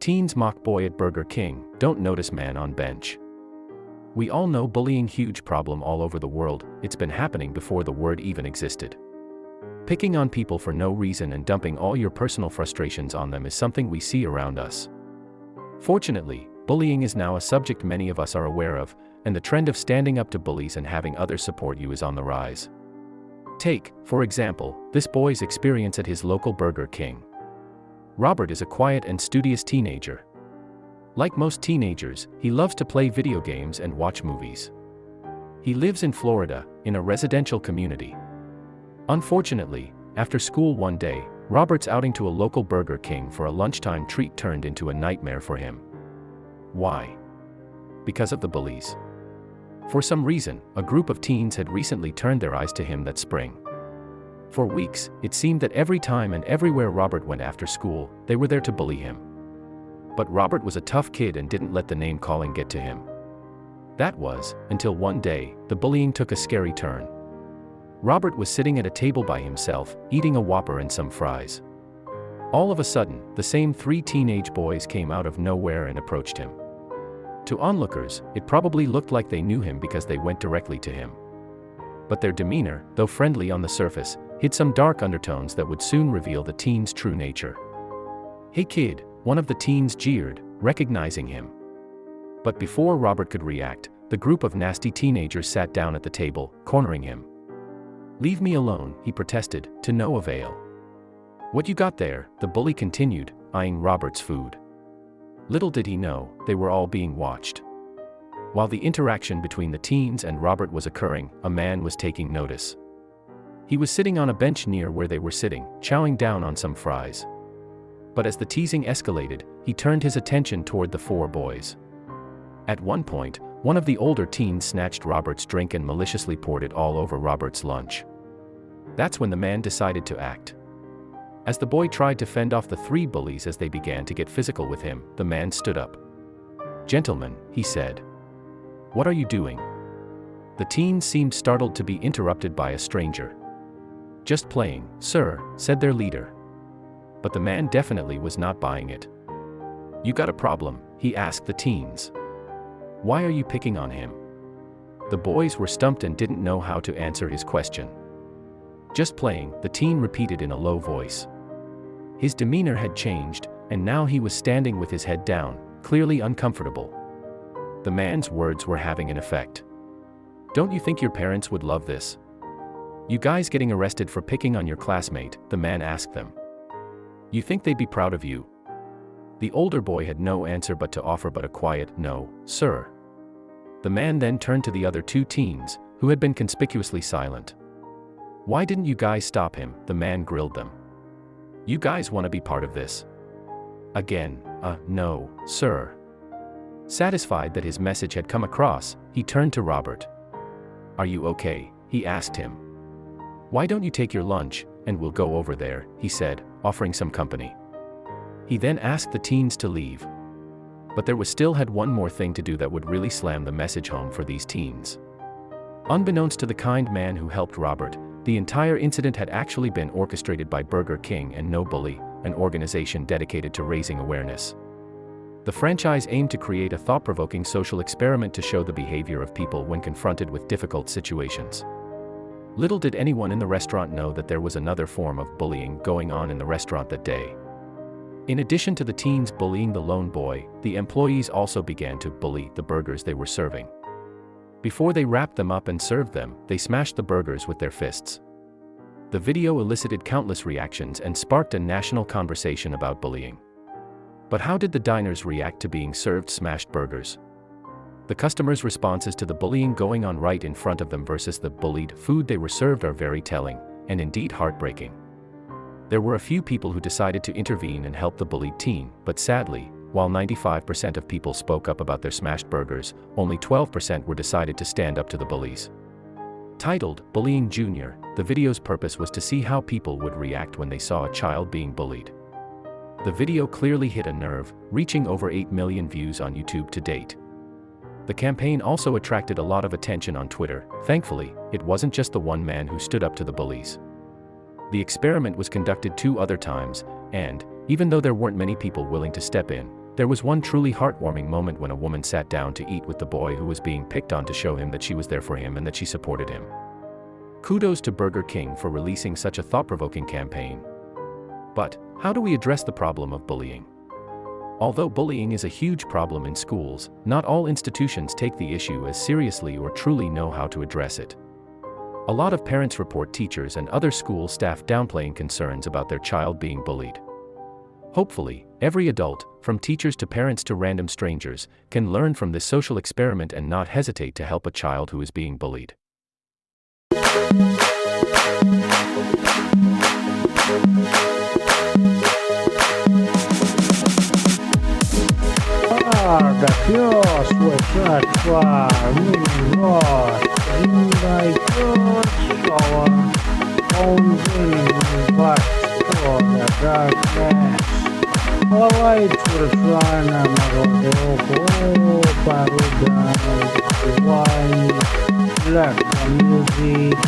Teens mock boy at Burger King, don't notice man on bench. We all know bullying huge problem all over the world, it's been happening before the word even existed. Picking on people for no reason and dumping all your personal frustrations on them is something we see around us. Fortunately, bullying is now a subject many of us are aware of, and the trend of standing up to bullies and having others support you is on the rise. Take, for example, this boy's experience at his local Burger King. Robert is a quiet and studious teenager. Like most teenagers, he loves to play video games and watch movies. He lives in Florida, in a residential community. Unfortunately, after school one day, Robert's outing to a local Burger King for a lunchtime treat turned into a nightmare for him. Why? Because of the bullies. For some reason, a group of teens had recently turned their eyes to him that spring. For weeks, it seemed that every time and everywhere Robert went after school, they were there to bully him. But Robert was a tough kid and didn't let the name-calling get to him. That was, until one day, the bullying took a scary turn. Robert was sitting at a table by himself, eating a Whopper and some fries. All of a sudden, the same three teenage boys came out of nowhere and approached him. To onlookers, it probably looked like they knew him because they went directly to him. But their demeanor, though friendly on the surface, hid some dark undertones that would soon reveal the teen's true nature. "Hey kid," one of the teens jeered, recognizing him. But before Robert could react, the group of nasty teenagers sat down at the table, cornering him. "Leave me alone," he protested, to no avail. "What you got there?" the bully continued, eyeing Robert's food. Little did he know, they were all being watched. While the interaction between the teens and Robert was occurring, a man was taking notice. He was sitting on a bench near where they were sitting, chowing down on some fries. But as the teasing escalated, he turned his attention toward the four boys. At one point, one of the older teens snatched Robert's drink and maliciously poured it all over Robert's lunch. That's when the man decided to act. As the boy tried to fend off the three bullies as they began to get physical with him, the man stood up. "Gentlemen," he said. "What are you doing?" The teens seemed startled to be interrupted by a stranger. "Just playing, sir," said their leader. But the man definitely was not buying it. "You got a problem?" he asked the teens. "Why are you picking on him?" The boys were stumped and didn't know how to answer his question. "Just playing," the teen repeated in a low voice. His demeanor had changed, and now he was standing with his head down, clearly uncomfortable. The man's words were having an effect. "Don't you think your parents would love this? You guys getting arrested for picking on your classmate?" the man asked them. "You think they'd be proud of you?" The older boy had no answer but to offer but a quiet, "No, sir." The man then turned to the other two teens, who had been conspicuously silent. "Why didn't you guys stop him?" the man grilled them. "You guys want to be part of this?" Again, "No, sir." Satisfied that his message had come across, he turned to Robert. "Are you okay?" he asked him. "Why don't you take your lunch, and we'll go over there," he said, offering some company. He then asked the teens to leave. But there was still had one more thing to do that would really slam the message home for these teens. Unbeknownst to the kind man who helped Robert, the entire incident had actually been orchestrated by Burger King and No Bully, an organization dedicated to raising awareness. The franchise aimed to create a thought-provoking social experiment to show the behavior of people when confronted with difficult situations. Little did anyone in the restaurant know that there was another form of bullying going on in the restaurant that day. In addition to the teens bullying the lone boy, the employees also began to bully the burgers they were serving. Before they wrapped them up and served them, they smashed the burgers with their fists. The video elicited countless reactions and sparked a national conversation about bullying. But how did the diners react to being served smashed burgers? The customers' responses to the bullying going on right in front of them versus the bullied food they were served are very telling, and indeed heartbreaking. There were a few people who decided to intervene and help the bullied teen, but sadly, while 95% of people spoke up about their smashed burgers, only 12% were decided to stand up to the bullies. Titled, "Bullying Junior," the video's purpose was to see how people would react when they saw a child being bullied. The video clearly hit a nerve, reaching over 8 million views on YouTube to date. The campaign also attracted a lot of attention on Twitter. Thankfully, it wasn't just the one man who stood up to the bullies. The experiment was conducted 2 other times, and, even though there weren't many people willing to step in, There was one truly heartwarming moment when a woman sat down to eat with the boy who was being picked on to show him that she was there for him and that she supported him. Kudos to Burger King for releasing such a thought-provoking campaign. But, how do we address the problem of bullying? Although bullying is a huge problem in schools, not all institutions take the issue as seriously or truly know how to address it. A lot of parents report teachers and other school staff downplaying concerns about their child being bullied. Hopefully, every adult, from teachers to parents to random strangers, can learn from this social experiment and not hesitate to help a child who is being bullied. Guarda che osso è qua, dai corso, un bene guarda, darkness. Давай туршана народу, паруда, wine, black music,